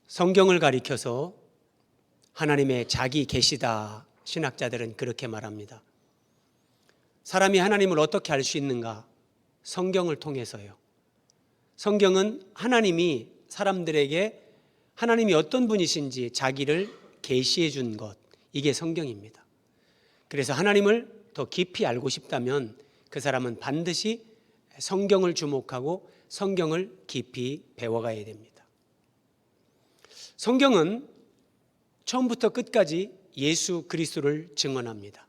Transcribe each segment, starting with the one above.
성경을 가리켜서 하나님의 자기 계시다, 신학자들은 그렇게 말합니다. 사람이 하나님을 어떻게 알 수 있는가? 성경을 통해서요. 성경은 하나님이 사람들에게 하나님이 어떤 분이신지 자기를 계시해 준 것, 이게 성경입니다. 그래서 하나님을 더 깊이 알고 싶다면 그 사람은 반드시 성경을 주목하고 성경을 깊이 배워가야 됩니다. 성경은 처음부터 끝까지 예수 그리스도를 증언합니다.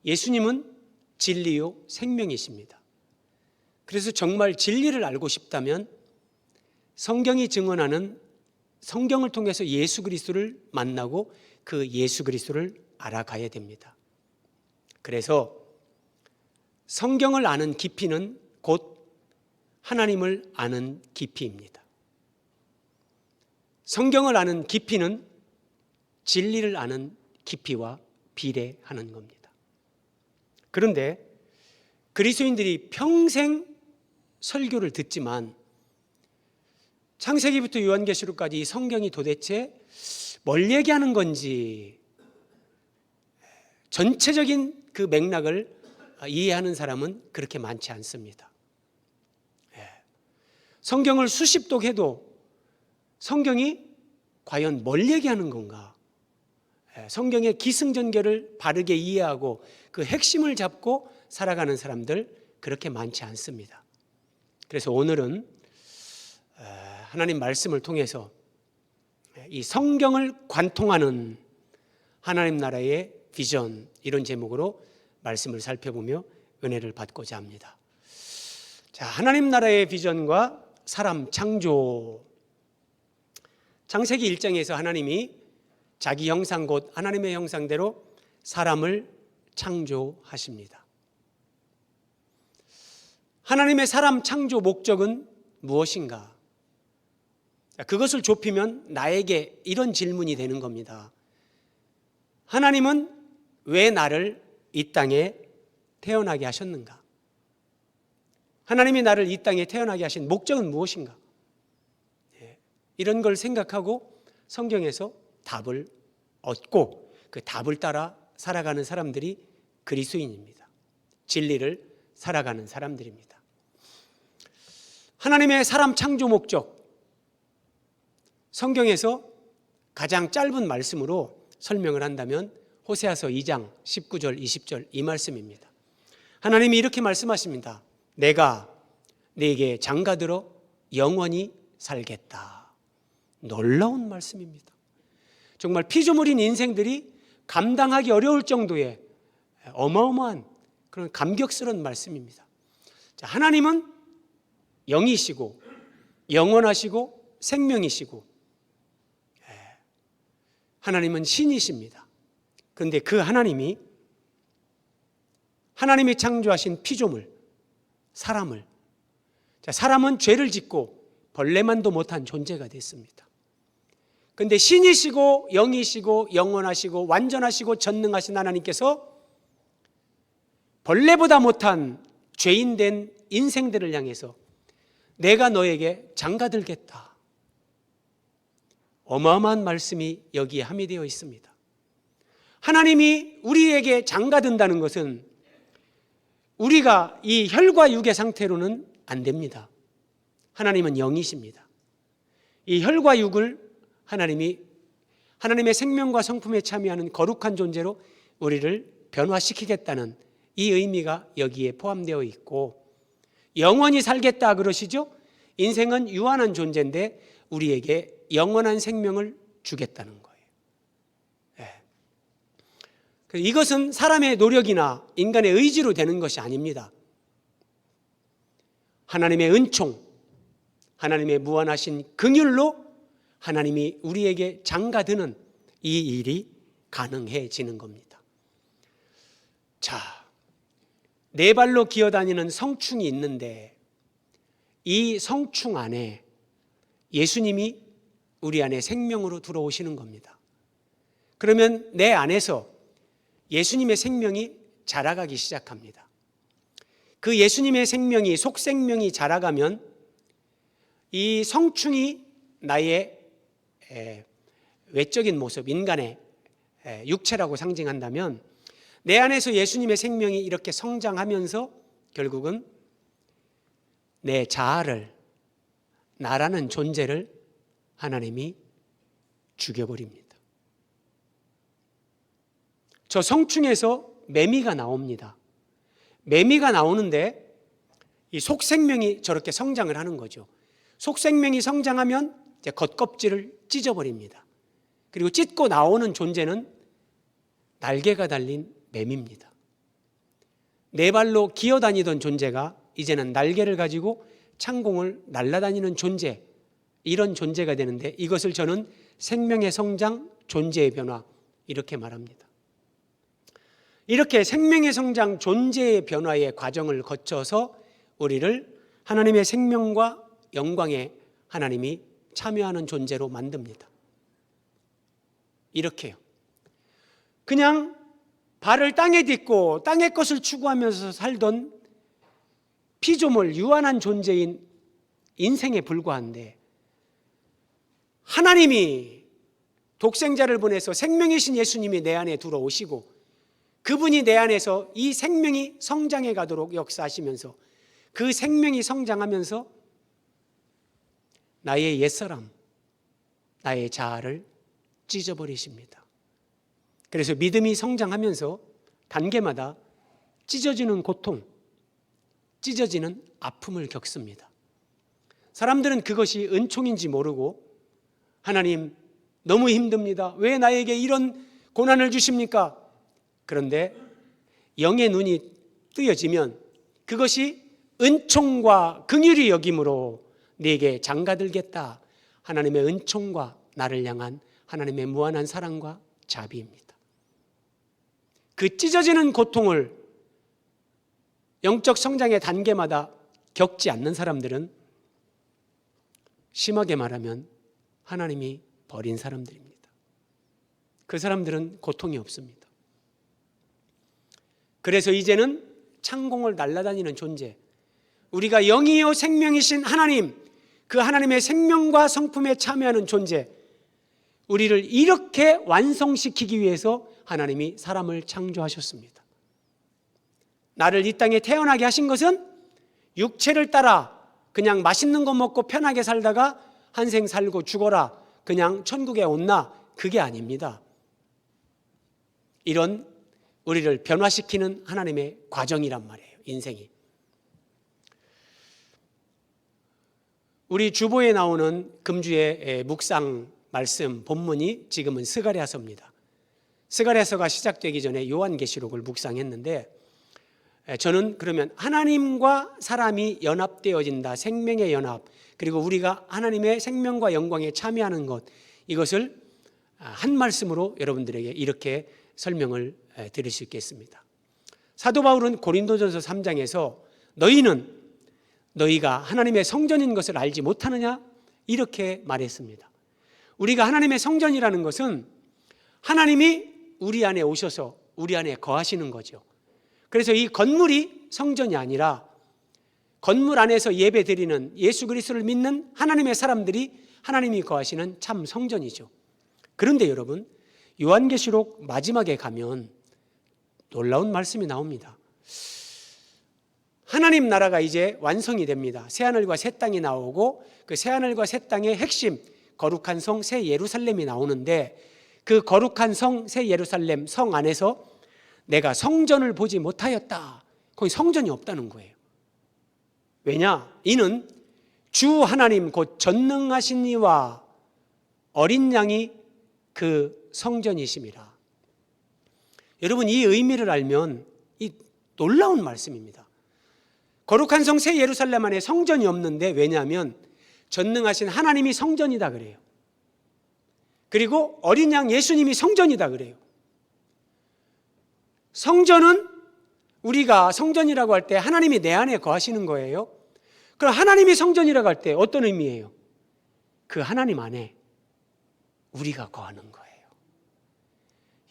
예수님은 진리요 생명이십니다. 그래서 정말 진리를 알고 싶다면 성경이 증언하는 성경을 통해서 예수 그리스도를 만나고 그 예수 그리스도를 알아가야 됩니다. 그래서 성경을 아는 깊이는 곧 하나님을 아는 깊이입니다. 성경을 아는 깊이는 진리를 아는 깊이와 비례하는 겁니다. 그런데 그리스도인들이 평생 설교를 듣지만 창세기부터 요한계시록까지 이 성경이 도대체 뭘 얘기하는 건지 전체적인 그 맥락을 이해하는 사람은 그렇게 많지 않습니다. 성경을 수십 독 해도 성경이 과연 뭘 얘기하는 건가? 성경의 기승전결을 바르게 이해하고 그 핵심을 잡고 살아가는 사람들 그렇게 많지 않습니다. 그래서 오늘은 하나님 말씀을 통해서 이 성경을 관통하는 하나님 나라의 비전, 이런 제목으로 말씀을 살펴보며 은혜를 받고자 합니다. 자, 하나님 나라의 비전과 사람 창조. 창세기 1장에서 하나님이 자기 형상 곧 하나님의 형상대로 사람을 창조하십니다. 하나님의 사람 창조 목적은 무엇인가? 그것을 좁히면 나에게 이런 질문이 되는 겁니다. 하나님은 왜 나를 이 땅에 태어나게 하셨는가? 하나님이 나를 이 땅에 태어나게 하신 목적은 무엇인가? 이런 걸 생각하고 성경에서 답을 얻고 그 답을 따라 살아가는 사람들이 그리스도인입니다. 진리를 살아가는 사람들입니다. 하나님의 사람 창조 목적, 성경에서 가장 짧은 말씀으로 설명을 한다면 호세아서 2장 19절 20절 이 말씀입니다. 하나님이 이렇게 말씀하십니다. 내가 네게 장가들어 영원히 살겠다. 놀라운 말씀입니다. 정말 피조물인 인생들이 감당하기 어려울 정도의 어마어마한 그런 감격스러운 말씀입니다. 자, 하나님은 영이시고 영원하시고 생명이시고 하나님은 신이십니다. 그런데 그 하나님이 창조하신 피조물, 사람을, 사람은 죄를 짓고 벌레만도 못한 존재가 됐습니다. 그런데 신이시고 영이시고 영원하시고 완전하시고 전능하신 하나님께서 벌레보다 못한 죄인된 인생들을 향해서 내가 너에게 장가들겠다. 어마어마한 말씀이 여기에 함유되어 있습니다. 하나님이 우리에게 장가든다는 것은 우리가 이 혈과 육의 상태로는 안 됩니다. 하나님은 영이십니다. 이 혈과 육을 하나님이 하나님의 생명과 성품에 참여하는 거룩한 존재로 우리를 변화시키겠다는 이 의미가 여기에 포함되어 있고, 영원히 살겠다 그러시죠? 인생은 유한한 존재인데 우리에게 영원한 생명을 주겠다는 거예요. 이것은 사람의 노력이나 인간의 의지로 되는 것이 아닙니다. 하나님의 은총, 하나님의 무한하신 긍휼로 하나님이 우리에게 장가드는 이 일이 가능해지는 겁니다. 자, 네 발로 기어다니는 성충이 있는데 이 성충 안에 예수님이 우리 안에 생명으로 들어오시는 겁니다. 그러면 내 안에서 예수님의 생명이 자라가기 시작합니다. 그 예수님의 생명이, 속생명이 자라가면 이 성충이 나의 외적인 모습, 인간의 육체라고 상징한다면 내 안에서 예수님의 생명이 이렇게 성장하면서 결국은 내 자아를, 나라는 존재를 하나님이 죽여버립니다. 저 성충에서 매미가 나옵니다. 매미가 나오는데 이 속생명이 저렇게 성장을 하는 거죠. 속생명이 성장하면 이제 겉껍질을 찢어버립니다. 그리고 찢고 나오는 존재는 날개가 달린 매미입니다. 네 발로 기어다니던 존재가 이제는 날개를 가지고 창공을 날아다니는 존재, 이런 존재가 되는데 이것을 저는 생명의 성장, 존재의 변화 이렇게 말합니다. 이렇게 생명의 성장, 존재의 변화의 과정을 거쳐서 우리를 하나님의 생명과 영광에 하나님이 참여하는 존재로 만듭니다. 이렇게요. 그냥 발을 땅에 딛고 땅의 것을 추구하면서 살던 피조물, 유한한 존재인 인생에 불과한데 하나님이 독생자를 보내서 생명이신 예수님이 내 안에 들어오시고 그분이 내 안에서 이 생명이 성장해 가도록 역사하시면서 그 생명이 성장하면서 나의 옛사람, 나의 자아를 찢어버리십니다. 그래서 믿음이 성장하면서 단계마다 찢어지는 고통, 찢어지는 아픔을 겪습니다. 사람들은 그것이 은총인지 모르고 하나님 너무 힘듭니다. 왜 나에게 이런 고난을 주십니까? 그런데 영의 눈이 뜨여지면 그것이 은총과 긍휼히 여김으로 네게 장가들겠다. 하나님의 은총과 나를 향한 하나님의 무한한 사랑과 자비입니다. 그 찢어지는 고통을 영적 성장의 단계마다 겪지 않는 사람들은 심하게 말하면 하나님이 버린 사람들입니다. 그 사람들은 고통이 없습니다. 그래서 이제는 창공을 날아다니는 존재, 우리가 영이요 생명이신 하나님, 그 하나님의 생명과 성품에 참여하는 존재, 우리를 이렇게 완성시키기 위해서 하나님이 사람을 창조하셨습니다. 나를 이 땅에 태어나게 하신 것은 육체를 따라 그냥 맛있는 거 먹고 편하게 살다가 한생 살고 죽어라, 그냥 천국에 온나, 그게 아닙니다. 이런 우리를 변화시키는 하나님의 과정이란 말이에요, 인생이. 우리 주보에 나오는 금주의 묵상 말씀 본문이 지금은 스가랴서입니다. 스가랴서가 시작되기 전에 요한계시록을 묵상했는데, 저는 그러면 하나님과 사람이 연합되어진다, 생명의 연합, 그리고 우리가 하나님의 생명과 영광에 참여하는 것, 이것을 한 말씀으로 여러분들에게 이렇게 설명을 드릴 수 있겠습니다. 사도 바울은 고린도전서 3장에서 너희가 하나님의 성전인 것을 알지 못하느냐? 이렇게 말했습니다. 우리가 하나님의 성전이라는 것은 하나님이 우리 안에 오셔서 우리 안에 거하시는 거죠. 그래서 이 건물이 성전이 아니라 건물 안에서 예배드리는 예수 그리스도를 믿는 하나님의 사람들이 하나님이 거하시는 참 성전이죠. 그런데 여러분, 요한계시록 마지막에 가면 놀라운 말씀이 나옵니다. 하나님 나라가 이제 완성이 됩니다. 새하늘과 새 땅이 나오고 그 새하늘과 새 땅의 핵심, 거룩한 성 새 예루살렘이 나오는데, 그 거룩한 성 새 예루살렘 성 안에서 내가 성전을 보지 못하였다. 거기 성전이 없다는 거예요. 왜냐? 이는 주 하나님 곧 전능하신 이와 어린 양이 그 성전이심이라. 여러분, 이 의미를 알면 이 놀라운 말씀입니다. 거룩한 성 새 예루살렘 안에 성전이 없는데, 왜냐하면 전능하신 하나님이 성전이다 그래요. 그리고 어린 양 예수님이 성전이다 그래요. 성전은 우리가 성전이라고 할 때 하나님이 내 안에 거하시는 거예요. 그럼 하나님이 성전이라고 할 때 어떤 의미예요? 그 하나님 안에 우리가 거하는 거예요.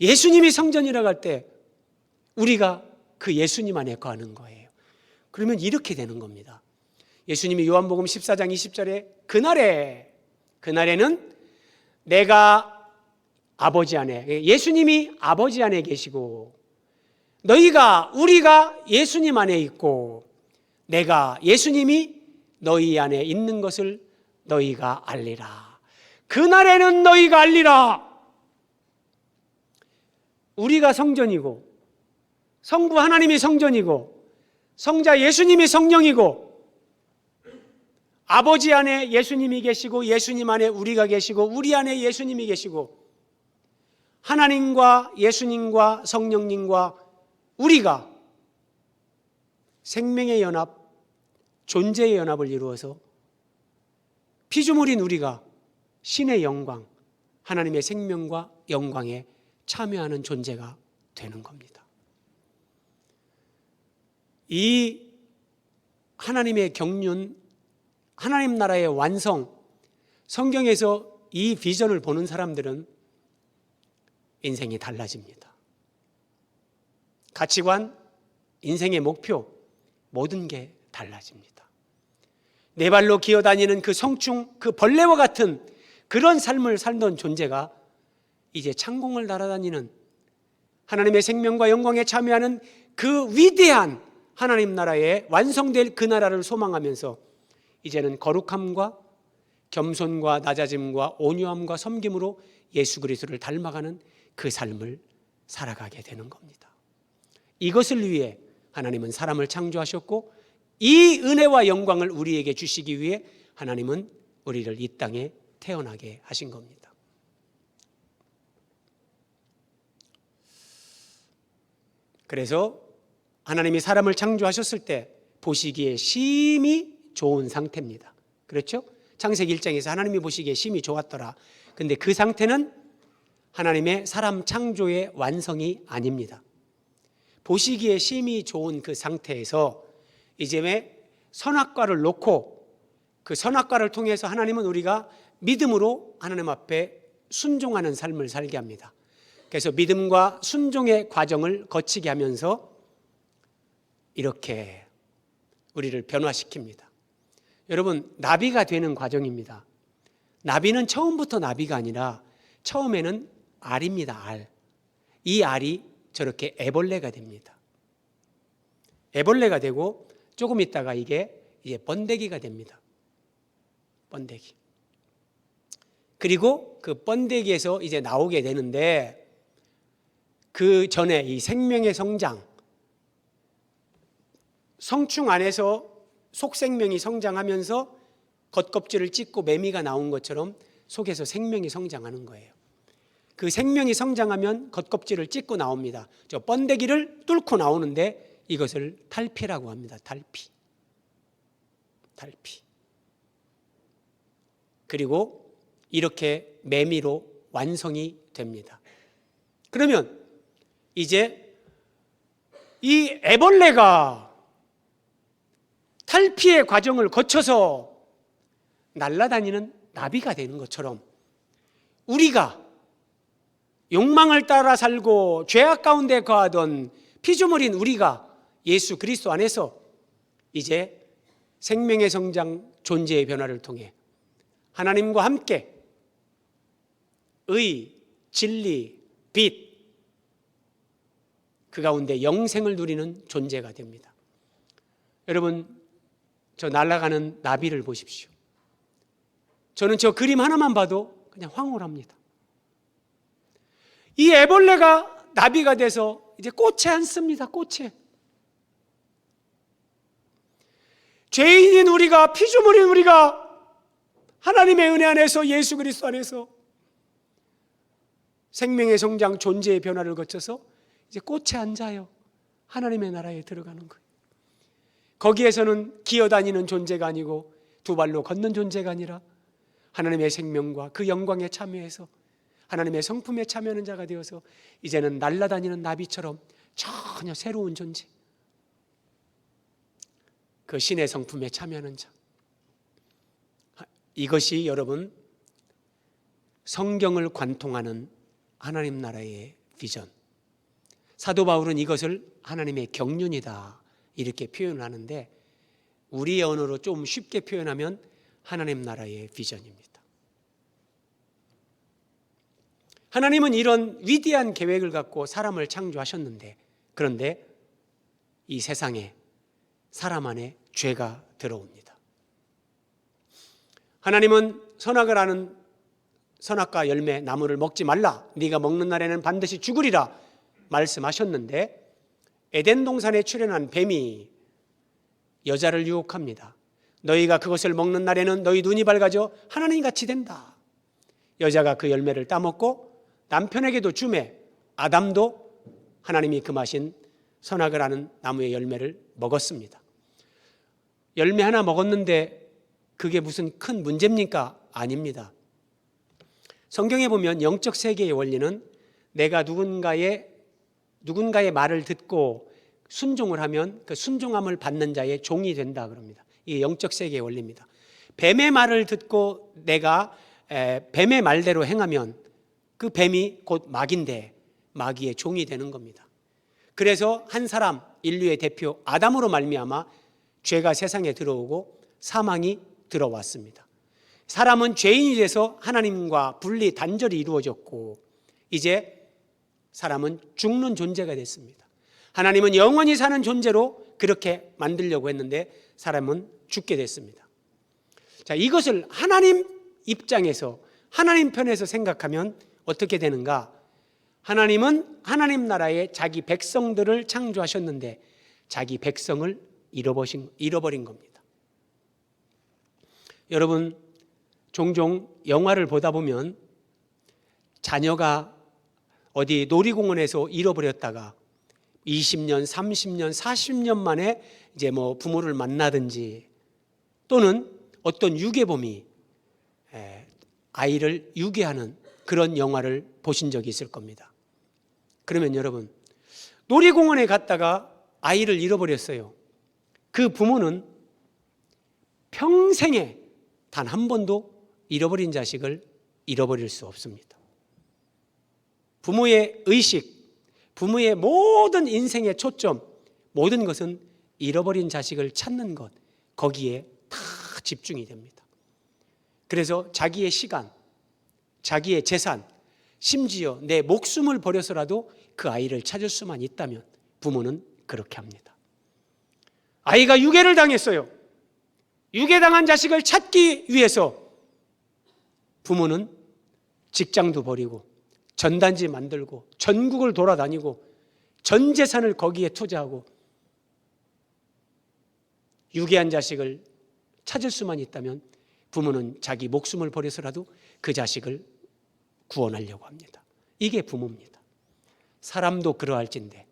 예수님이 성전이라고 할 때 우리가 그 예수님 안에 거하는 거예요. 그러면 이렇게 되는 겁니다. 예수님이 요한복음 14장 20절에 그날에는 내가 아버지 안에, 예수님이 아버지 안에 계시고 우리가 예수님 안에 있고 내가 예수님이 너희 안에 있는 것을 너희가 알리라. 그날에는 너희가 알리라. 우리가 성전이고 성부 하나님이 성전이고 성자 예수님이 성령이고 아버지 안에 예수님이 계시고 예수님 안에 우리가 계시고 우리 안에 예수님이 계시고 하나님과 예수님과 성령님과 우리가 생명의 연합, 존재의 연합을 이루어서 피조물인 우리가 신의 영광, 하나님의 생명과 영광에 참여하는 존재가 되는 겁니다. 이 하나님의 경륜, 하나님 나라의 완성, 성경에서 이 비전을 보는 사람들은 인생이 달라집니다. 가치관, 인생의 목표, 모든 게 달라집니다. 네 발로 기어다니는 그 성충, 그 벌레와 같은 그런 삶을 살던 존재가 이제 창공을 날아다니는 하나님의 생명과 영광에 참여하는 그 위대한 하나님 나라에 완성될 그 나라를 소망하면서 이제는 거룩함과 겸손과 낮아짐과 온유함과 섬김으로 예수 그리스도를 닮아가는 그 삶을 살아가게 되는 겁니다. 이것을 위해 하나님은 사람을 창조하셨고 이 은혜와 영광을 우리에게 주시기 위해 하나님은 우리를 이 땅에 태어나게 하신 겁니다. 그래서 하나님이 사람을 창조하셨을 때 보시기에 심히 좋은 상태입니다. 그렇죠? 창세기 1장에서 하나님이 보시기에 심히 좋았더라. 근데 그 상태는 하나님의 사람 창조의 완성이 아닙니다. 보시기에 심히 좋은 그 상태에서 이제 선악과를 놓고 그 선악과를 통해서 하나님은 우리가 믿음으로 하나님 앞에 순종하는 삶을 살게 합니다. 그래서 믿음과 순종의 과정을 거치게 하면서 이렇게 우리를 변화시킵니다. 여러분, 나비가 되는 과정입니다. 나비는 처음부터 나비가 아니라 처음에는 알입니다. 알. 이 알이 저렇게 애벌레가 됩니다. 애벌레가 되고 조금 있다가 이게 이제 번데기가 됩니다. 번데기. 그리고 그 번데기에서 이제 나오게 되는데 그 전에 이 생명의 성장, 성충 안에서 속생명이 성장하면서 겉껍질을 찢고 매미가 나온 것처럼 속에서 생명이 성장하는 거예요. 그 생명이 성장하면 겉껍질을 찢고 나옵니다. 저 번데기를 뚫고 나오는데 이것을 탈피라고 합니다. 탈피. 그리고 이렇게 매미로 완성이 됩니다. 그러면 이제 이 애벌레가 탈피의 과정을 거쳐서 날아다니는 나비가 되는 것처럼 우리가 욕망을 따라 살고 죄악 가운데 거하던 피조물인 우리가 예수 그리스도 안에서 이제 생명의 성장, 존재의 변화를 통해 하나님과 함께 의, 진리, 빛, 그 가운데 영생을 누리는 존재가 됩니다. 여러분, 저 날아가는 나비를 보십시오. 저는 저 그림 하나만 봐도 그냥 황홀합니다. 이 애벌레가 나비가 돼서 이제 꽃에 앉습니다. 꽃에. 죄인인 우리가, 피조물인 우리가 하나님의 은혜 안에서 예수 그리스도 안에서 생명의 성장, 존재의 변화를 거쳐서 이제 꽃에 앉아요. 하나님의 나라에 들어가는 거예요. 거기에서는 기어다니는 존재가 아니고 두 발로 걷는 존재가 아니라 하나님의 생명과 그 영광에 참여해서 하나님의 성품에 참여하는 자가 되어서 이제는 날아다니는 나비처럼 전혀 새로운 존재, 그 신의 성품에 참여하는 자. 이것이 여러분 성경을 관통하는 하나님 나라의 비전. 사도 바울은 이것을 하나님의 경륜이다 이렇게 표현하는데 우리의 언어로 좀 쉽게 표현하면 하나님 나라의 비전입니다. 하나님은 이런 위대한 계획을 갖고 사람을 창조하셨는데, 그런데 이 세상에 사람 안에 죄가 들어옵니다. 하나님은 선악을 아는 선악과 열매 나무를 먹지 말라, 네가 먹는 날에는 반드시 죽으리라 말씀하셨는데, 에덴 동산에 출현한 뱀이 여자를 유혹합니다. 너희가 그것을 먹는 날에는 너희 눈이 밝아져 하나님같이 된다. 여자가 그 열매를 따먹고 남편에게도 주매 아담도 하나님이 금하신 선악을 아는 나무의 열매를 먹었습니다. 열매 하나 먹었는데 그게 무슨 큰 문제입니까? 아닙니다. 성경에 보면 영적 세계의 원리는 내가 누군가의 말을 듣고 순종을 하면 그 순종함을 받는 자의 종이 된다 그럽니다. 이게 영적 세계의 원리입니다. 뱀의 말을 듣고 내가 뱀의 말대로 행하면 그 뱀이 곧 마귀인데 마귀의 종이 되는 겁니다. 그래서 한 사람, 인류의 대표 아담으로 말미암아 죄가 세상에 들어오고 사망이 들어왔습니다. 사람은 죄인이 돼서 하나님과 분리 단절이 이루어졌고 이제 사람은 죽는 존재가 됐습니다. 하나님은 영원히 사는 존재로 그렇게 만들려고 했는데 사람은 죽게 됐습니다. 자, 이것을 하나님 입장에서, 하나님 편에서 생각하면 어떻게 되는가? 하나님은 하나님 나라의 자기 백성들을 창조하셨는데 자기 백성을 잃어버린 겁니다. 여러분, 종종 영화를 보다 보면 자녀가 어디 놀이공원에서 잃어버렸다가 20년, 30년, 40년 만에 이제 뭐 부모를 만나든지 또는 어떤 유괴범이 아이를 유괴하는 그런 영화를 보신 적이 있을 겁니다. 그러면 여러분, 놀이공원에 갔다가 아이를 잃어버렸어요. 그 부모는 평생에 단 한 번도 잃어버린 자식을 잃어버릴 수 없습니다. 부모의 의식, 부모의 모든 인생의 초점, 모든 것은 잃어버린 자식을 찾는 것, 거기에 다 집중이 됩니다. 그래서 자기의 시간, 자기의 재산, 심지어 내 목숨을 버려서라도 그 아이를 찾을 수만 있다면 부모는 그렇게 합니다. 아이가 유괴를 당했어요. 유괴당한 자식을 찾기 위해서 부모는 직장도 버리고 전단지 만들고 전국을 돌아다니고 전 재산을 거기에 투자하고 유괴한 자식을 찾을 수만 있다면 부모는 자기 목숨을 버려서라도 그 자식을 구원하려고 합니다. 이게 부모입니다. 사람도 그러할진데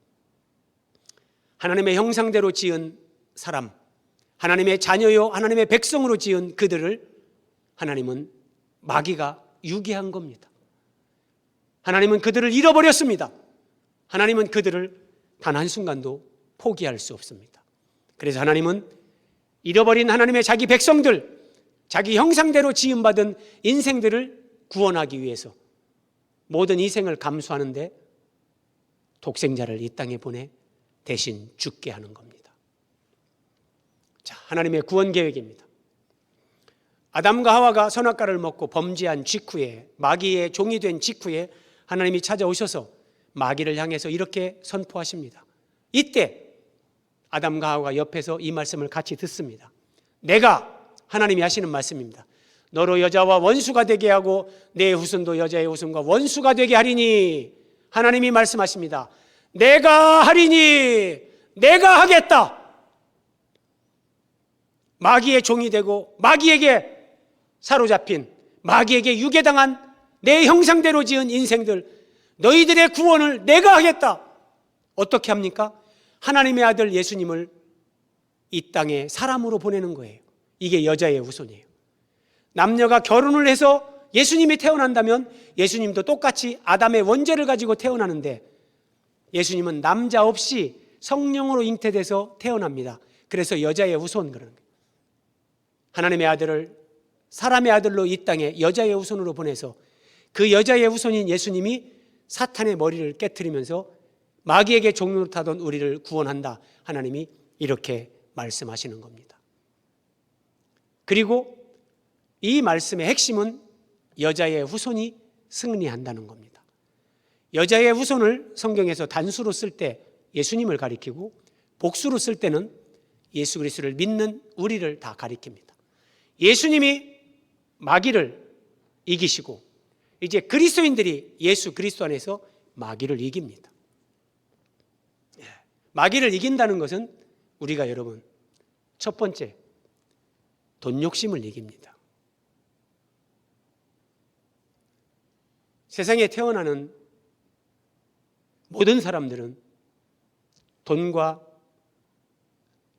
하나님의 형상대로 지은 사람, 하나님의 자녀요 하나님의 백성으로 지은 그들을 하나님은 마귀가 유괴한 겁니다. 하나님은 그들을 잃어버렸습니다. 하나님은 그들을 단 한순간도 포기할 수 없습니다. 그래서 하나님은 잃어버린 하나님의 자기 백성들, 자기 형상대로 지음받은 인생들을 구원하기 위해서 모든 희생을 감수하는데 독생자를 이 땅에 보내 대신 죽게 하는 겁니다. 자, 하나님의 구원 계획입니다. 아담과 하와가 선악과를 먹고 범죄한 직후에, 마귀의 종이 된 직후에 하나님이 찾아오셔서 마귀를 향해서 이렇게 선포하십니다. 이때 아담과 하와가 옆에서 이 말씀을 같이 듣습니다. 내가, 하나님이 하시는 말씀입니다. 너로 여자와 원수가 되게 하고 내 후손도 여자의 후손과 원수가 되게 하리니, 하나님이 말씀하십니다. 내가 하리니, 내가 하겠다. 마귀의 종이 되고 마귀에게 사로잡힌, 마귀에게 유괴당한 내 형상대로 지은 인생들, 너희들의 구원을 내가 하겠다. 어떻게 합니까? 하나님의 아들 예수님을 이 땅에 사람으로 보내는 거예요. 이게 여자의 후손이에요. 남녀가 결혼을 해서 예수님이 태어난다면 예수님도 똑같이 아담의 원죄를 가지고 태어나는데 예수님은 남자 없이 성령으로 잉태돼서 태어납니다. 그래서 여자의 후손 그러는 거예요. 하나님의 아들을 사람의 아들로 이 땅에 여자의 후손으로 보내서 그 여자의 후손인 예수님이 사탄의 머리를 깨트리면서 마귀에게 종노릇하던 우리를 구원한다. 하나님이 이렇게 말씀하시는 겁니다. 그리고 이 말씀의 핵심은 여자의 후손이 승리한다는 겁니다. 여자의 후손을 성경에서 단수로 쓸 때 예수님을 가리키고 복수로 쓸 때는 예수 그리스도를 믿는 우리를 다 가리킵니다. 예수님이 마귀를 이기시고 이제 그리스도인들이 예수 그리스도 안에서 마귀를 이깁니다. 마귀를 이긴다는 것은 우리가 여러분 첫 번째 돈 욕심을 이깁니다. 세상에 태어나는 모든 사람들은 돈과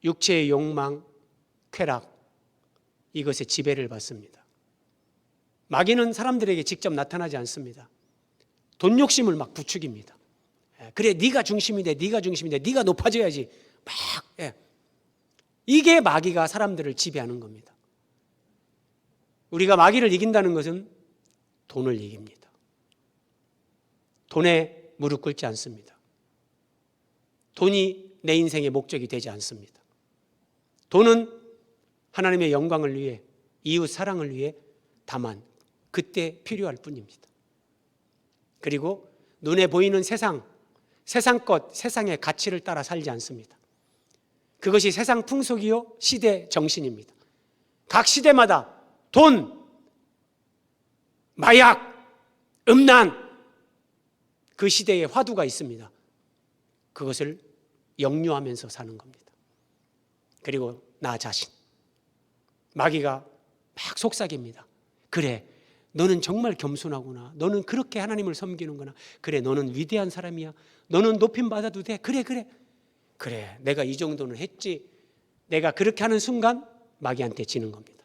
육체의 욕망, 쾌락 이것에 지배를 받습니다. 마귀는 사람들에게 직접 나타나지 않습니다. 돈 욕심을 막 부추깁니다. 그래, 네가 중심이 돼, 네가 중심이 돼, 네가 높아져야지. 막 이게 마귀가 사람들을 지배하는 겁니다. 우리가 마귀를 이긴다는 것은 돈을 이깁니다. 돈에 무릎 꿇지 않습니다. 돈이 내 인생의 목적이 되지 않습니다. 돈은 하나님의 영광을 위해, 이웃 사랑을 위해 다만 그때 필요할 뿐입니다. 그리고 눈에 보이는 세상 것, 세상의 가치를 따라 살지 않습니다. 그것이 세상 풍속이요 시대 정신입니다. 각 시대마다 돈, 마약, 음란 그 시대의 화두가 있습니다. 그것을 역류하면서 사는 겁니다. 그리고 나 자신 마귀가 막 속삭입니다. 그래, 너는 정말 겸손하구나. 너는 그렇게 하나님을 섬기는구나. 그래, 너는 위대한 사람이야. 너는 높임 받아도 돼. 그래, 내가 이 정도는 했지. 내가 그렇게 하는 순간 마귀한테 지는 겁니다.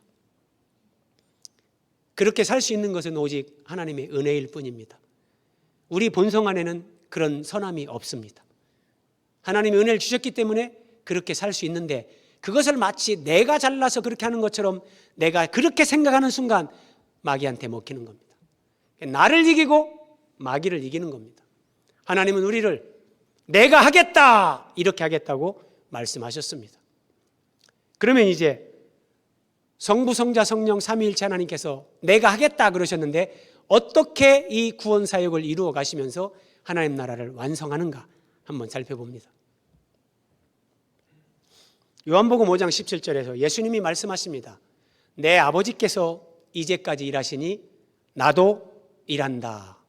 그렇게 살 수 있는 것은 오직 하나님의 은혜일 뿐입니다. 우리 본성 안에는 그런 선함이 없습니다. 하나님이 은혜를 주셨기 때문에 그렇게 살 수 있는데 그것을 마치 내가 잘나서 그렇게 하는 것처럼 내가 그렇게 생각하는 순간 마귀한테 먹히는 겁니다. 나를 이기고 마귀를 이기는 겁니다. 하나님은 우리를 내가 하겠다 이렇게 하겠다고 말씀하셨습니다. 그러면 이제 성부, 성자, 성령 삼위일체 하나님께서 내가 하겠다 그러셨는데 어떻게 이 구원 사역을 이루어 가시면서 하나님 나라를 완성하는가 한번 살펴봅니다. 요한복음 5장 17절에서 예수님이 말씀하십니다. 내 아버지께서 이제까지 일하시니 나도 일한다.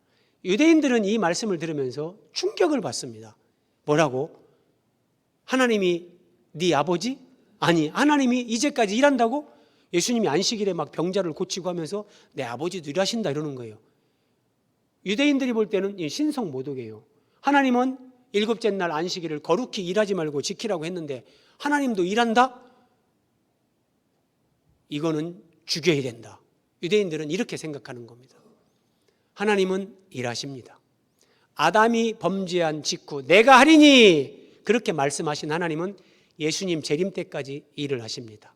유대인들은 이 말씀을 들으면서 충격을 받습니다. 뭐라고? 하나님이 네 아버지? 아니, 하나님이 이제까지 일한다고? 예수님이 안식일에 막 병자를 고치고 하면서 내 아버지도 일하신다 이러는 거예요. 유대인들이 볼 때는 신성모독이에요. 하나님은 일곱째 날 안식일을 거룩히 일하지 말고 지키라고 했는데 하나님도 일한다? 이거는 죽여야 된다. 유대인들은 이렇게 생각하는 겁니다. 하나님은 일하십니다. 아담이 범죄한 직후 내가 하리니 그렇게 말씀하신 하나님은 예수님 재림 때까지 일을 하십니다.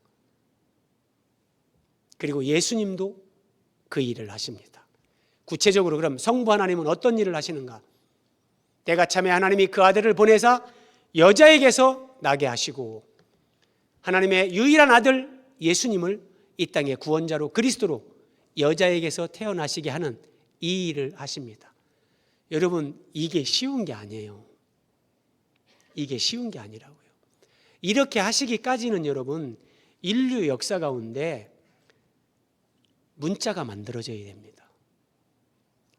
그리고 예수님도 그 일을 하십니다. 구체적으로 그럼 성부 하나님은 어떤 일을 하시는가? 때가 참에 하나님이 그 아들을 보내사 여자에게서 나게 하시고 하나님의 유일한 아들 예수님을 이 땅의 구원자로 그리스도로 여자에게서 태어나시게 하는 이 일을 하십니다. 여러분, 이게 쉬운 게 아니에요. 이게 쉬운 게 아니라고요. 이렇게 하시기까지는 여러분 인류 역사 가운데 문자가 만들어져야 됩니다.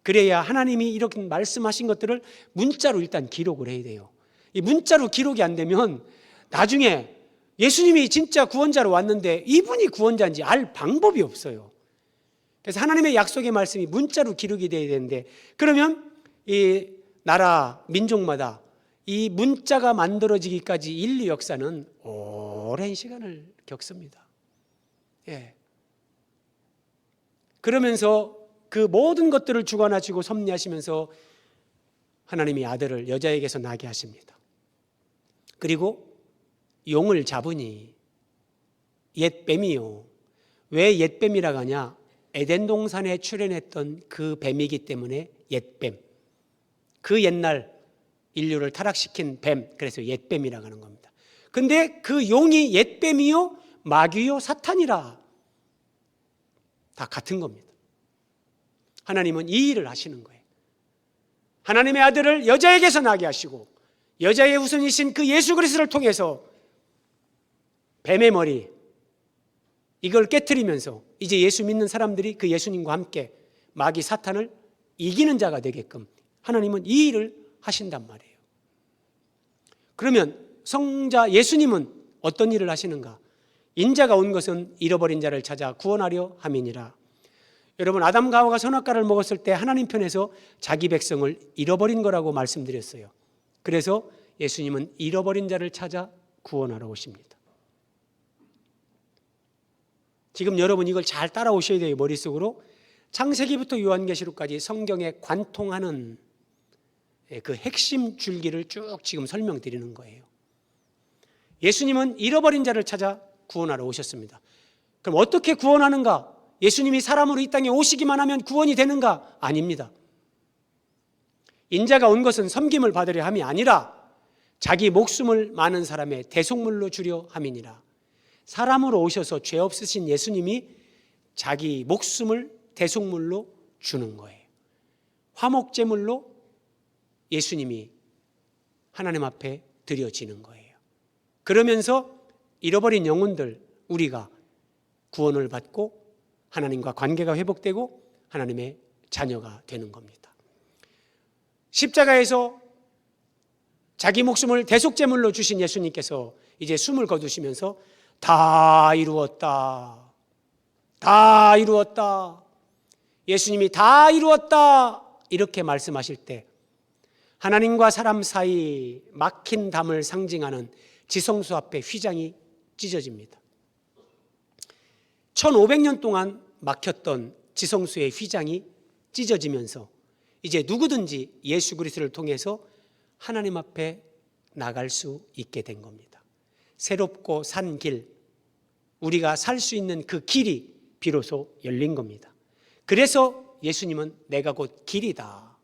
그래야 하나님이 이렇게 말씀하신 것들을 문자로 일단 기록을 해야 돼요. 이 문자로 기록이 안 되면 나중에 예수님이 진짜 구원자로 왔는데 이분이 구원자인지 알 방법이 없어요. 그래서 하나님의 약속의 말씀이 문자로 기록이 돼야 되는데 그러면 이 나라 민족마다 이 문자가 만들어지기까지 인류 역사는 오랜 시간을 겪습니다. 예. 그러면서 그 모든 것들을 주관하시고 섭리하시면서 하나님이 아들을 여자에게서 나게 하십니다. 그리고 용을 잡으니 옛뱀이요. 왜 옛뱀이라고 하냐? 에덴 동산에 출현했던 그 뱀이기 때문에 옛뱀. 그 옛날 인류를 타락시킨 뱀, 그래서 옛뱀이라고 하는 겁니다. 근데 그 용이 옛뱀이요, 마귀요, 사탄이라 다 같은 겁니다. 하나님은 이 일을 하시는 거예요. 하나님의 아들을 여자에게서 나게 하시고 여자의 후손이신 그 예수 그리스도를 통해서 뱀의 머리 이걸 깨트리면서 이제 예수 믿는 사람들이 그 예수님과 함께 마귀 사탄을 이기는 자가 되게끔 하나님은 이 일을 하신단 말이에요. 그러면 성자 예수님은 어떤 일을 하시는가? 인자가 온 것은 잃어버린 자를 찾아 구원하려 함이니라. 여러분, 아담과 하와가 선악과를 먹었을 때 하나님 편에서 자기 백성을 잃어버린 거라고 말씀드렸어요. 그래서 예수님은 잃어버린 자를 찾아 구원하러 오십니다. 지금 여러분 이걸 잘 따라오셔야 돼요. 머릿속으로. 창세기부터 요한계시록까지 성경에 관통하는 그 핵심 줄기를 쭉 지금 설명드리는 거예요. 예수님은 잃어버린 자를 찾아 구원하러 오셨습니다. 그럼 어떻게 구원하는가? 예수님이 사람으로 이 땅에 오시기만 하면 구원이 되는가? 아닙니다. 인자가 온 것은 섬김을 받으려 함이 아니라 자기 목숨을 많은 사람의 대속물로 주려 함이니라. 사람으로 오셔서 죄 없으신 예수님이 자기 목숨을 대속물로 주는 거예요. 화목제물로 예수님이 하나님 앞에 드려지는 거예요. 그러면서 잃어버린 영혼들, 우리가 구원을 받고 하나님과 관계가 회복되고 하나님의 자녀가 되는 겁니다. 십자가에서 자기 목숨을 대속제물로 주신 예수님께서 이제 숨을 거두시면서 다 이루었다, 다 이루었다, 예수님이 다 이루었다 이렇게 말씀하실 때 하나님과 사람 사이 막힌 담을 상징하는 지성소 앞에 휘장이 찢어집니다. 1500년 동안 막혔던 지성소의 휘장이 찢어지면서 이제 누구든지 예수 그리스도를 통해서 하나님 앞에 나갈 수 있게 된 겁니다. 새롭고 산 길, 우리가 살 수 있는 그 길이 비로소 열린 겁니다. 그래서 예수님은 내가 곧 길이다,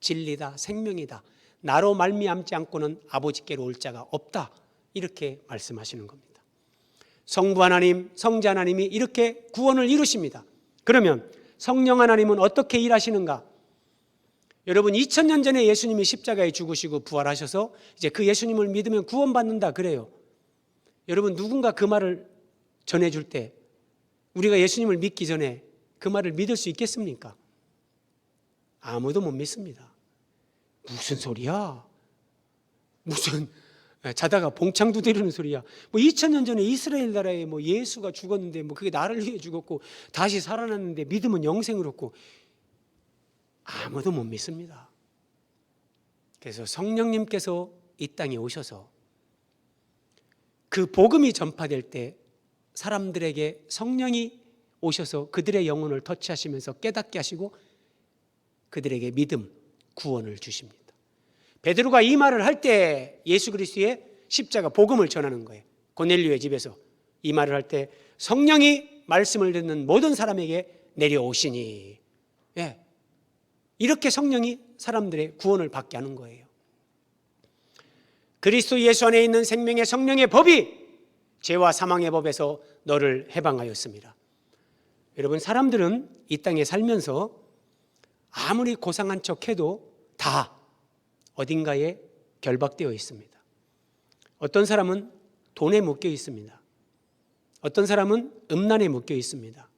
진리다, 생명이다, 나로 말미암지 않고는 아버지께로 올 자가 없다, 이렇게 말씀하시는 겁니다. 성부 하나님, 성자 하나님이 이렇게 구원을 이루십니다. 그러면 성령 하나님은 어떻게 일하시는가? 여러분, 2000년 전에 예수님이 십자가에 죽으시고 부활하셔서 이제 그 예수님을 믿으면 구원받는다 그래요. 여러분, 누군가 그 말을 전해줄 때 우리가 예수님을 믿기 전에 그 말을 믿을 수 있겠습니까? 아무도 못 믿습니다. 무슨 소리야? 무슨 자다가 봉창 두드리는 소리야. 2000년 전에 이스라엘 나라에 예수가 죽었는데 그게 나를 위해 죽었고 다시 살아났는데 믿으면 영생을 얻고, 아무도 못 믿습니다. 그래서 성령님께서 이 땅에 오셔서 그 복음이 전파될 때 사람들에게 성령이 오셔서 그들의 영혼을 터치하시면서 깨닫게 하시고 그들에게 믿음, 구원을 주십니다. 베드로가 이 말을 할 때 예수 그리스도의 십자가 복음을 전하는 거예요. 고넬료의 집에서 이 말을 할 때 성령이 말씀을 듣는 모든 사람에게 내려오시니, 이렇게 성령이 사람들의 구원을 받게 하는 거예요. 그리스도 예수 안에 있는 생명의 성령의 법이 죄와 사망의 법에서 너를 해방하였습니다. 여러분, 사람들은 이 땅에 살면서 아무리 고상한 척해도 다 어딘가에 결박되어 있습니다. 어떤 사람은 돈에 묶여 있습니다. 어떤 사람은 음란에 묶여 있습니다.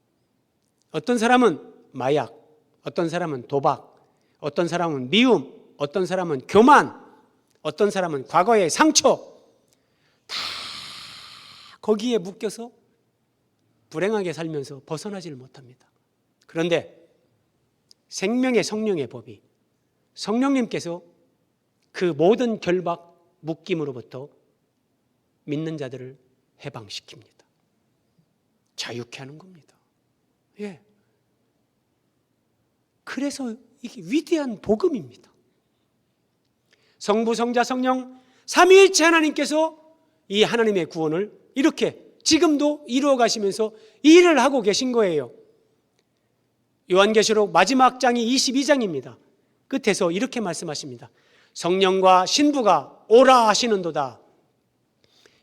어떤 사람은 마약, 어떤 사람은 도박, 어떤 사람은 미움, 어떤 사람은 교만, 어떤 사람은 과거의 상처, 다 거기에 묶여서 불행하게 살면서 벗어나질 못합니다. 그런데 생명의 성령의 법이 성령님께서 그 모든 결박, 묶임으로부터 믿는 자들을 해방시킵니다. 자유케 하는 겁니다. 그래서 이게 위대한 복음입니다. 성부, 성자, 성령 삼위일체 하나님께서 이 하나님의 구원을 이렇게 지금도 이루어 가시면서 일을 하고 계신 거예요. 요한계시록 마지막 장이 22장입니다. 끝에서 이렇게 말씀하십니다. 성령과 신부가 오라 하시는도다.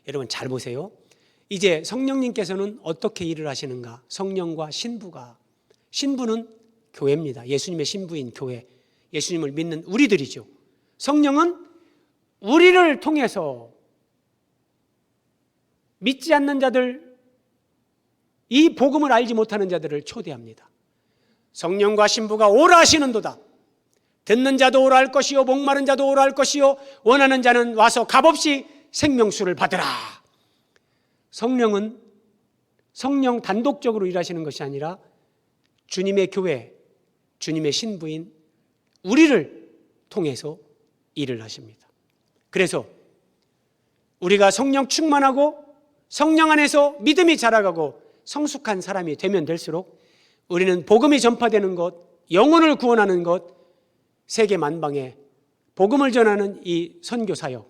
여러분 잘 보세요. 이제 성령님께서는 어떻게 일을 하시는가? 성령과 신부가, 신부는 교회입니다. 예수님의 신부인 교회. 예수님을 믿는 우리들이죠. 성령은 우리를 통해서 믿지 않는 자들, 이 복음을 알지 못하는 자들을 초대합니다. 성령과 신부가 오라 하시는도다. 듣는 자도 오라 할 것이요 목마른 자도 오라 할 것이요 원하는 자는 와서 값없이 생명수를 받으라. 성령은 성령 단독적으로 일하시는 것이 아니라 주님의 교회, 주님의 신부인 우리를 통해서 일을 하십니다. 그래서 우리가 성령 충만하고 성령 안에서 믿음이 자라가고 성숙한 사람이 되면 될수록 우리는 복음이 전파되는 것, 영혼을 구원하는 것, 세계 만방에 복음을 전하는 이 선교 사역,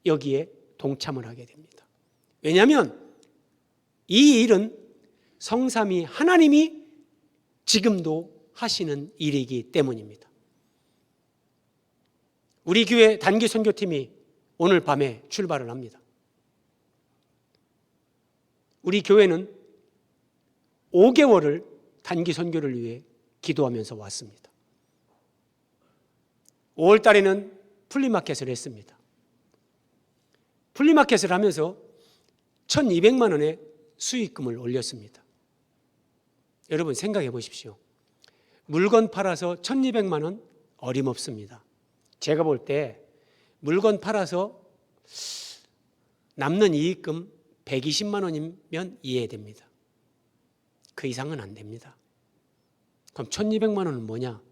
여기에 동참을 하게 됩니다. 왜냐하면 이 일은 성삼위 하나님이 지금도 하시는 일이기 때문입니다. 우리 교회 단기 선교팀이 오늘 밤에 출발을 합니다. 우리 교회는 5개월을 단기 선교를 위해 기도하면서 왔습니다. 5월 달에는 플리마켓을 했습니다. 플리마켓을 하면서 1,200만 원의 수익금을 올렸습니다. 여러분 생각해 보십시오. 물건 팔아서 1,200만 원 어림없습니다. 제가 볼 때 물건 팔아서 남는 이익금 120만 원이면 이해됩니다. 그 이상은 안 됩니다. 그럼 1,200만 원은 뭐냐?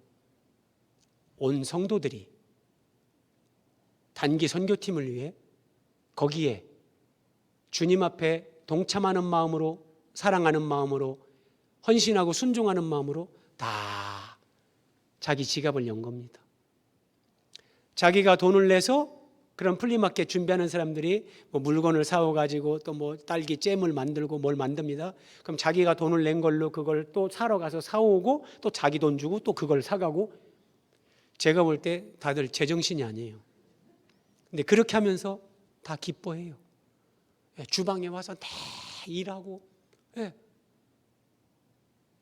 온 성도들이 단기 선교팀을 위해 거기에 주님 앞에 동참하는 마음으로, 사랑하는 마음으로, 헌신하고 순종하는 마음으로 다 자기 지갑을 연 겁니다. 자기가 돈을 내서 그런 플리마켓 준비하는 사람들이 뭐 물건을 사와가지고 또 뭐 딸기 잼을 만들고 뭘 만듭니다. 그럼 자기가 돈을 낸 걸로 그걸 또 사러 가서 사오고 또 자기 돈 주고 또 그걸 사가고, 제가 볼 때 다들 제정신이 아니에요. 근데 그렇게 하면서 다 기뻐해요. 주방에 와서 다 일하고.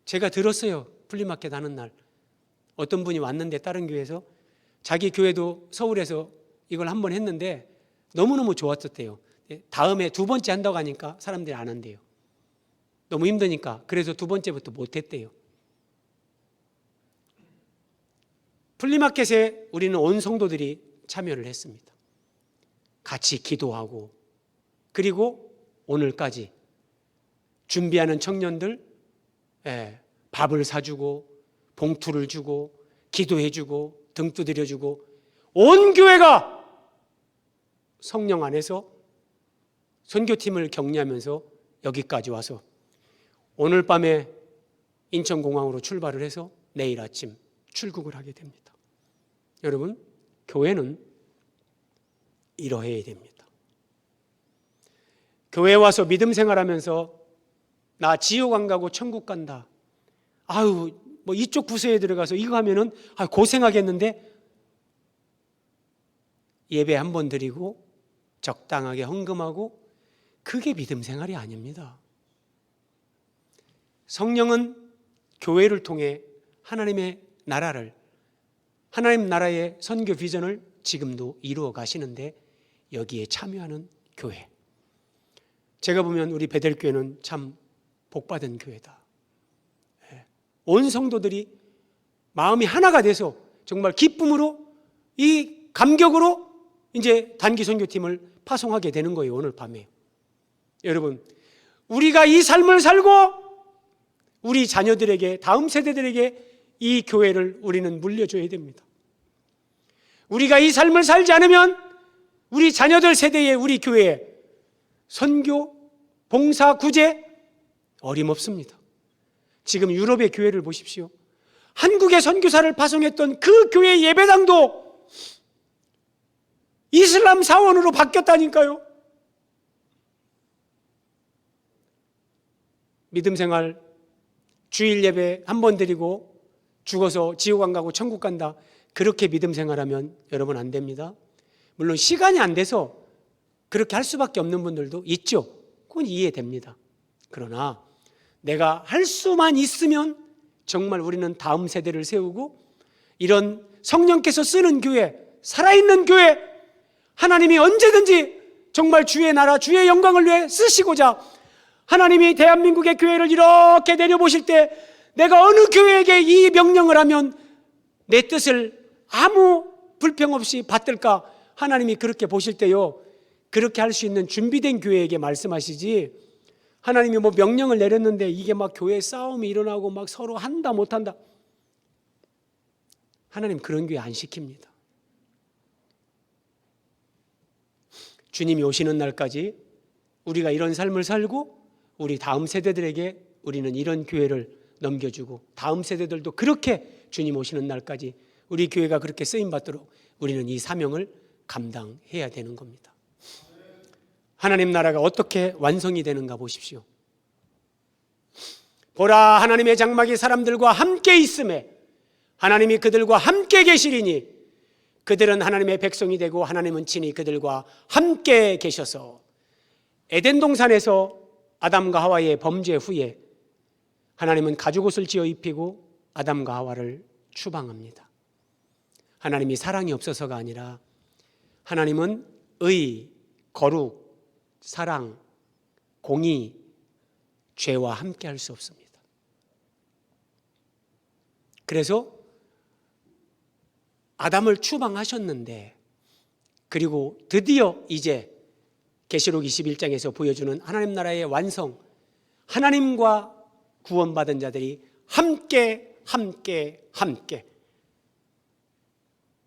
제가 들었어요. 플리마켓 하는 날 어떤 분이 왔는데 다른 교회에서 자기 교회도 서울에서 이걸 한번 했는데 너무너무 좋았었대요. 다음에 2번째 한다고 하니까 사람들이 안 한대요. 너무 힘드니까. 그래서 2번째부터 못했대요. 플리마켓에 우리는 온 성도들이 참여를 했습니다. 같이 기도하고, 그리고 오늘까지 준비하는 청년들 밥을 사주고 봉투를 주고 기도해주고 등 두드려주고, 온 교회가 성령 안에서 선교팀을 격려하면서 여기까지 와서 오늘 밤에 인천공항으로 출발을 해서 내일 아침 출국을 하게 됩니다. 여러분, 교회는 이러해야 됩니다. 교회에 와서 믿음 생활하면서 나 지옥 안 가고 천국 간다, 아유 뭐 이쪽 부서에 들어가서 이거 하면은 고생하겠는데, 예배 한 번 드리고 적당하게 헌금하고, 그게 믿음 생활이 아닙니다. 성령은 교회를 통해 하나님의 나라를, 하나님 나라의 선교 비전을 지금도 이루어 가시는데 여기에 참여하는 교회. 제가 보면 우리 베델교회는 참 복받은 교회다. 온 성도들이 마음이 하나가 돼서 정말 기쁨으로, 이 감격으로 이제 단기 선교팀을 파송하게 되는 거예요. 오늘 밤에. 여러분, 우리가 이 삶을 살고 우리 자녀들에게, 다음 세대들에게 이 교회를 우리는 물려줘야 됩니다. 우리가 이 삶을 살지 않으면 우리 자녀들 세대에 우리 교회에 선교, 봉사, 구제 어림없습니다. 지금 유럽의 교회를 보십시오. 한국의 선교사를 파송했던 그 교회 예배당도 이슬람 사원으로 바뀌었다니까요. 믿음 생활, 주일 예배 한 번 드리고 죽어서 지옥 안 가고 천국 간다, 그렇게 믿음 생활하면 여러분 안 됩니다. 물론 시간이 안 돼서 그렇게 할 수밖에 없는 분들도 있죠. 그건 이해됩니다. 그러나 내가 할 수만 있으면 정말 우리는 다음 세대를 세우고 이런 성령께서 쓰는 교회, 살아있는 교회, 하나님이 언제든지 정말 주의 나라, 주의 영광을 위해 쓰시고자 하나님이 대한민국의 교회를 이렇게 내려보실 때 내가 어느 교회에게 이 명령을 하면 내 뜻을 아무 불평 없이 받들까? 하나님이 그렇게 보실 때요, 그렇게 할 수 있는 준비된 교회에게 말씀하시지, 하나님이 뭐 명령을 내렸는데 이게 막 교회에 싸움이 일어나고 막 서로 한다 못한다, 하나님 그런 교회 안 시킵니다. 주님이 오시는 날까지 우리가 이런 삶을 살고 우리 다음 세대들에게 우리는 이런 교회를 넘겨주고 다음 세대들도 그렇게 주님 오시는 날까지 우리 교회가 그렇게 쓰임받도록 우리는 이 사명을 감당해야 되는 겁니다. 하나님 나라가 어떻게 완성이 되는가 보십시오. 보라, 하나님의 장막이 사람들과 함께 있음에 하나님이 그들과 함께 계시리니 그들은 하나님의 백성이 되고 하나님은 친히 그들과 함께 계셔서. 에덴 동산에서 아담과 하와의 범죄 후에 하나님은 가죽옷을 지어 입히고 아담과 하와를 추방합니다. 하나님이 사랑이 없어서가 아니라 하나님은 의, 거룩, 사랑, 공의, 죄와 함께 할 수 없습니다. 그래서 아담을 추방하셨는데, 그리고 드디어 이제 계시록 21장에서 보여주는 하나님 나라의 완성, 하나님과 구원받은 자들이 함께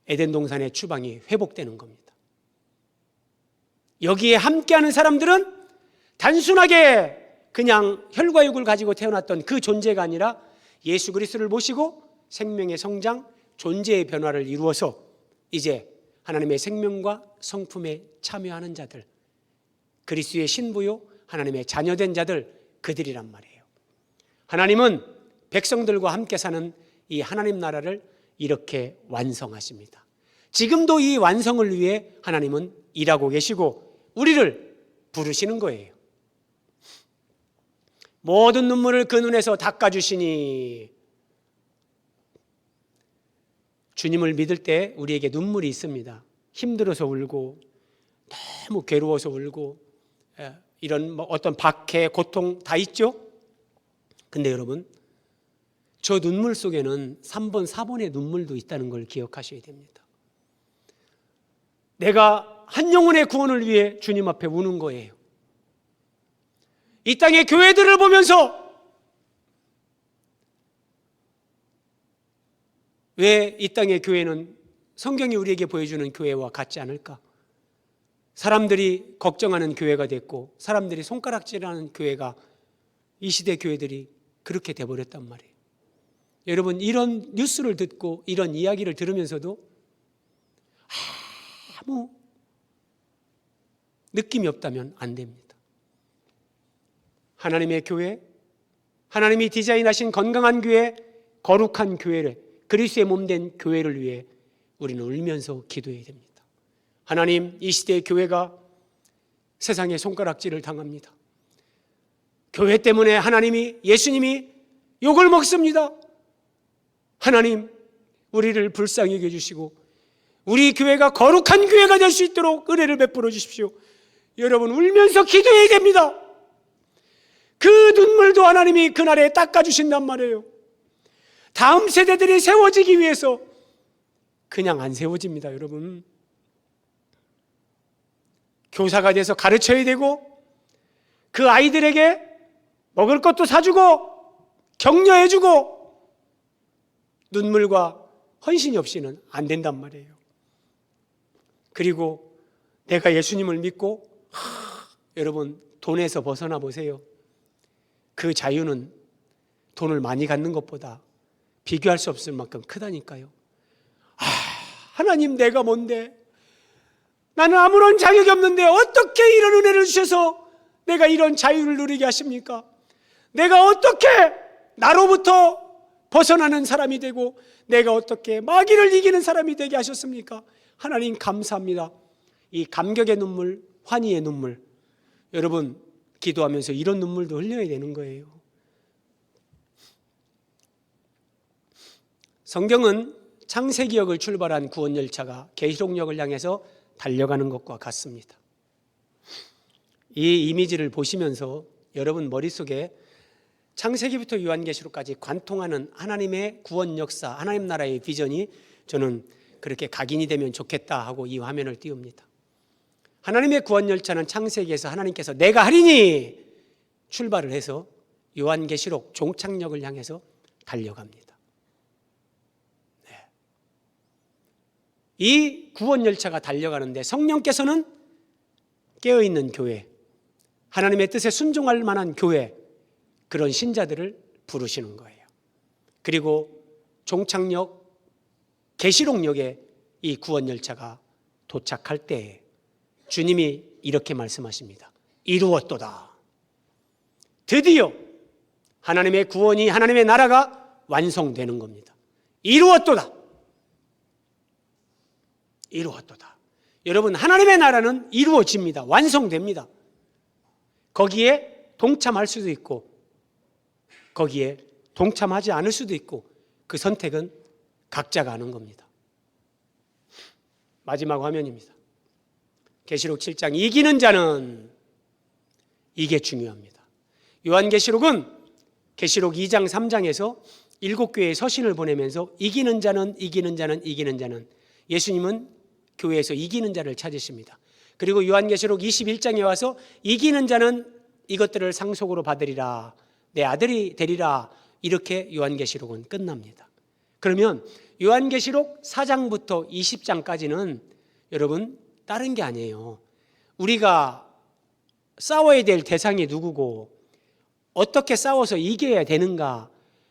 에덴 동산의 추방이 회복되는 겁니다. 여기에 함께하는 사람들은 단순하게 그냥 혈과 육을 가지고 태어났던 그 존재가 아니라 예수 그리스도를 모시고 생명의 성장, 존재의 변화를 이루어서 이제 하나님의 생명과 성품에 참여하는 자들, 그리스도의 신부요 하나님의 자녀된 자들, 그들이란 말이에요. 하나님은 백성들과 함께 사는 이 하나님 나라를 이렇게 완성하십니다. 지금도 이 완성을 위해 하나님은 일하고 계시고 우리를 부르시는 거예요. 모든 눈물을 그 눈에서 닦아주시니. 주님을 믿을 때 우리에게 눈물이 있습니다. 힘들어서 울고 너무 괴로워서 울고 이런 어떤 박해, 고통 다 있죠. 근데 여러분, 저 눈물 속에는 3번, 4번의 눈물도 있다는 걸 기억하셔야 됩니다. 내가 한 영혼의 구원을 위해 주님 앞에 우는 거예요. 이 땅의 교회들을 보면서 왜 이 땅의 교회는 성경이 우리에게 보여주는 교회와 같지 않을까? 사람들이 걱정하는 교회가 됐고 사람들이 손가락질하는 교회가, 이 시대 교회들이 그렇게 돼버렸단 말이에요. 여러분, 이런 뉴스를 듣고 이런 이야기를 들으면서도 아무 느낌이 없다면 안 됩니다. 하나님의 교회, 하나님이 디자인하신 건강한 교회, 거룩한 교회를, 그리스도의 몸된 교회를 위해 우리는 울면서 기도해야 됩니다. 하나님, 이 시대의 교회가 세상의 손가락질을 당합니다. 교회 때문에 하나님이, 예수님이 욕을 먹습니다. 하나님, 우리를 불쌍히 여겨주시고 우리 교회가 거룩한 교회가 될 수 있도록 은혜를 베풀어 주십시오. 여러분, 울면서 기도해야 됩니다. 그 눈물도 하나님이 그날에 닦아주신단 말이에요. 다음 세대들이 세워지기 위해서 그냥 안 세워집니다. 여러분, 교사가 돼서 가르쳐야 되고 그 아이들에게 먹을 것도 사주고 격려해주고 눈물과 헌신이 없이는 안 된단 말이에요. 그리고 내가 예수님을 믿고 여러분, 돈에서 벗어나 보세요. 그 자유는 돈을 많이 갖는 것보다 비교할 수 없을 만큼 크다니까요. 하나님, 내가 뭔데? 나는 아무런 자격이 없는데 어떻게 이런 은혜를 주셔서 내가 이런 자유를 누리게 하십니까? 내가 어떻게 나로부터 벗어나는 사람이 되고 내가 어떻게 마귀를 이기는 사람이 되게 하셨습니까? 하나님, 감사합니다. 이 감격의 눈물, 환희의 눈물, 여러분 기도하면서 이런 눈물도 흘려야 되는 거예요. 성경은 창세기역을 출발한 구원열차가 계시록역을 향해서 달려가는 것과 같습니다. 이 이미지를 보시면서 여러분 머릿속에 창세기부터 요한계시록까지 관통하는 하나님의 구원 역사, 하나님 나라의 비전이 저는 그렇게 각인이 되면 좋겠다 하고 이 화면을 띄웁니다. 하나님의 구원 열차는 창세기에서 하나님께서 내가 하리니 출발을 해서 요한계시록 종착역을 향해서 달려갑니다. 네. 이 구원 열차가 달려가는데 성령께서는 깨어있는 교회, 하나님의 뜻에 순종할 만한 교회, 그런 신자들을 부르시는 거예요. 그리고 종착역 계시록역에 이 구원 열차가 도착할 때 주님이 이렇게 말씀하십니다. 이루었도다. 드디어 하나님의 구원이, 하나님의 나라가 완성되는 겁니다. 이루었도다. 이루었도다. 여러분, 하나님의 나라는 이루어집니다. 완성됩니다. 거기에 동참할 수도 있고 거기에 동참하지 않을 수도 있고 그 선택은 각자가 하는 겁니다. 마지막 화면입니다. 계시록 7장 이기는 자는, 이게 중요합니다. 요한계시록은 계시록 2장 3장에서 7교회의 서신을 보내면서 이기는 자는, 이기는 자는, 이기는 자는, 예수님은 교회에서 이기는 자를 찾으십니다. 그리고 요한계시록 21장에 와서 이기는 자는 이것들을 상속으로 받으리라, 내 아들이 되리라, 이렇게 요한계시록은 끝납니다. 그러면 요한계시록 4장부터 20장까지는 여러분 다른 게 아니에요. 우리가 싸워야 될 대상이 누구고 어떻게 싸워서 이겨야 되는가,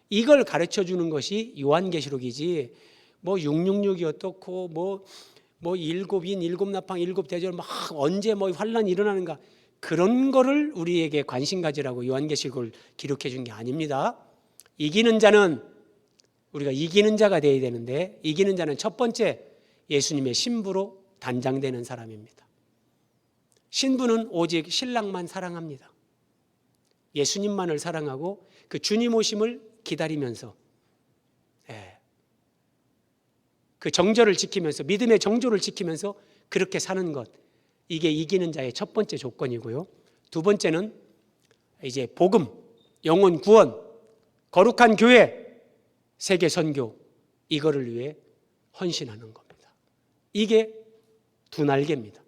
이걸 가르쳐 주는 것이 요한계시록이지, 뭐 666이 어떻고 뭐 일곱인, 일곱나팡, 일곱대절, 막 언제 뭐 환란이 일어나는가, 그런 거를 우리에게 관심 가지라고 요한계시록을 기록해 준 게 아닙니다. 이기는 자는, 우리가 이기는 자가 되어야 되는데, 이기는 자는 첫 번째 예수님의 신부로 단장되는 사람입니다. 신부는 오직 신랑만 사랑합니다. 예수님만을 사랑하고 그 주님 오심을 기다리면서 그 정절을 지키면서, 믿음의 정조를 지키면서 그렇게 사는 것, 이게 이기는 자의 첫 번째 조건이고요. 두 번째는 이제 복음, 영혼 구원, 거룩한 교회, 세계 선교, 이거를 위해 헌신하는 겁니다. 이게 두 날개입니다.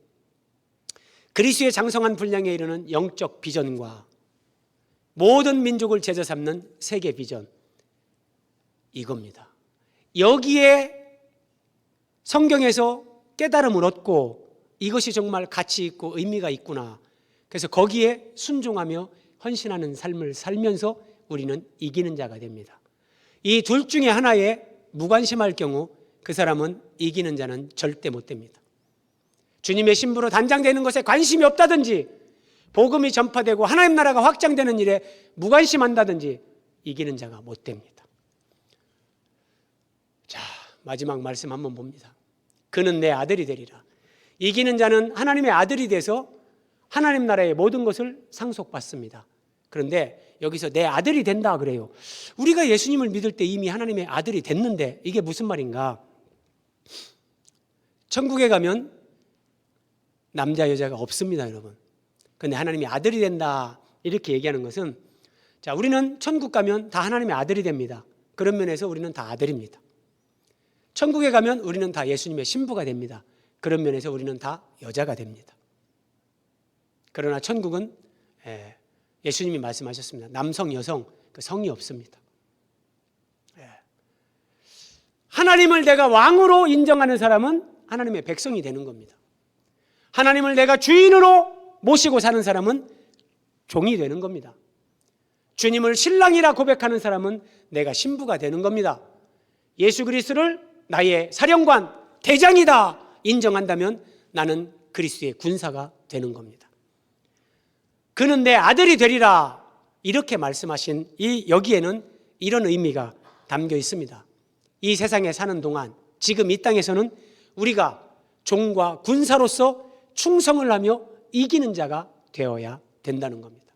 그리스도의 장성한 분량에 이르는 영적 비전과 모든 민족을 제자 삼는 세계 비전, 이겁니다. 여기에 성경에서 깨달음을 얻고 이것이 정말 가치 있고 의미가 있구나, 그래서 거기에 순종하며 헌신하는 삶을 살면서 우리는 이기는 자가 됩니다. 이 둘 중에 하나에 무관심할 경우 그 사람은 이기는 자는 절대 못 됩니다. 주님의 신부로 단장되는 것에 관심이 없다든지, 복음이 전파되고 하나님 나라가 확장되는 일에 무관심한다든지 이기는 자가 못 됩니다. 자, 마지막 말씀 한번 봅니다. 그는 내 아들이 되리라. 이기는 자는 하나님의 아들이 돼서 하나님 나라의 모든 것을 상속받습니다. 그런데 여기서 내 아들이 된다 그래요. 우리가 예수님을 믿을 때 이미 하나님의 아들이 됐는데 이게 무슨 말인가? 천국에 가면 남자 여자가 없습니다, 여러분. 그런데 하나님의 아들이 된다 이렇게 얘기하는 것은, 자, 우리는 천국 가면 다 하나님의 아들이 됩니다. 그런 면에서 우리는 다 아들입니다. 천국에 가면 우리는 다 예수님의 신부가 됩니다. 그런 면에서 우리는 다 여자가 됩니다. 그러나 천국은 예수님이 말씀하셨습니다. 남성, 여성, 그 성이 없습니다. 하나님을 내가 왕으로 인정하는 사람은 하나님의 백성이 되는 겁니다. 하나님을 내가 주인으로 모시고 사는 사람은 종이 되는 겁니다. 주님을 신랑이라 고백하는 사람은 내가 신부가 되는 겁니다. 예수 그리스도를 나의 사령관, 대장이다 인정한다면 나는 그리스도의 군사가 되는 겁니다. 그는 내 아들이 되리라 이렇게 말씀하신 이 여기에는 이런 의미가 담겨 있습니다. 이 세상에 사는 동안, 지금 이 땅에서는 우리가 종과 군사로서 충성을 하며 이기는 자가 되어야 된다는 겁니다.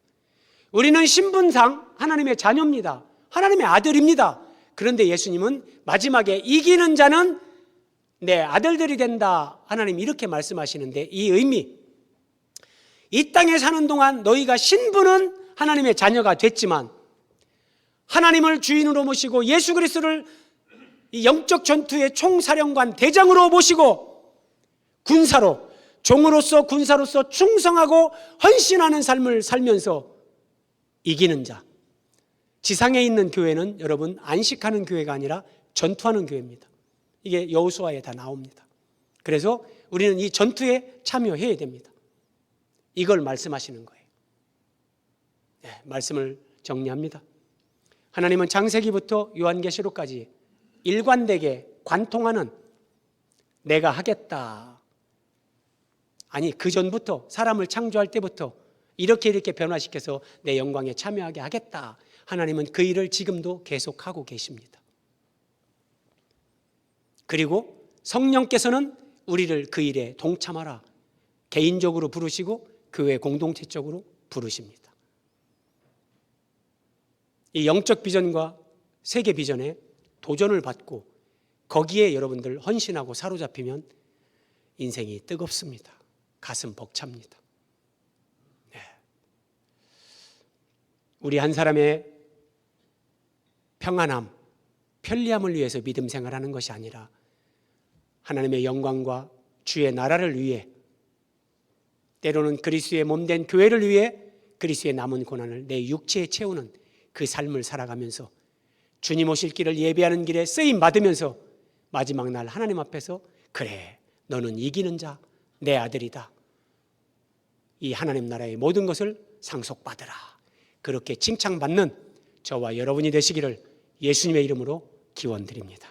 우리는 신분상 하나님의 자녀입니다. 하나님의 아들입니다. 그런데 예수님은 마지막에 이기는 자는 내 아들들이 된다. 하나님 이렇게 말씀하시는데, 이 의미, 이 땅에 사는 동안 너희가 신분은 하나님의 자녀가 됐지만 하나님을 주인으로 모시고 예수 그리스도를 이 영적 전투의 총사령관 대장으로 모시고 군사로, 종으로서 군사로서 충성하고 헌신하는 삶을 살면서 이기는 자. 지상에 있는 교회는 여러분 안식하는 교회가 아니라 전투하는 교회입니다. 이게 여호수아에 다 나옵니다. 그래서 우리는 이 전투에 참여해야 됩니다. 이걸 말씀하시는 거예요. 네, 말씀을 정리합니다. 하나님은 창세기부터 요한계시록까지 일관되게 관통하는 내가 하겠다. 아니, 그 전부터 사람을 창조할 때부터 이렇게 변화시켜서 내 영광에 참여하게 하겠다. 하나님은 그 일을 지금도 계속하고 계십니다. 그리고 성령께서는 우리를 그 일에 동참하라 개인적으로 부르시고 교회 공동체적으로 부르십니다. 이 영적 비전과 세계 비전에 도전을 받고 거기에 여러분들 헌신하고 사로잡히면 인생이 뜨겁습니다. 가슴 벅찹니다. 네. 우리 한 사람의 평안함, 편리함을 위해서 믿음 생활하는 것이 아니라 하나님의 영광과 주의 나라를 위해, 때로는 그리스도의 몸된 교회를 위해 그리스도의 남은 고난을 내 육체에 채우는 그 삶을 살아가면서 주님 오실 길을 예배하는 길에 쓰임 받으면서 마지막 날 하나님 앞에서 그래, 너는 이기는 자, 내 아들이다. 이 하나님 나라의 모든 것을 상속받으라. 그렇게 칭찬받는 저와 여러분이 되시기를 예수님의 이름으로 기원드립니다.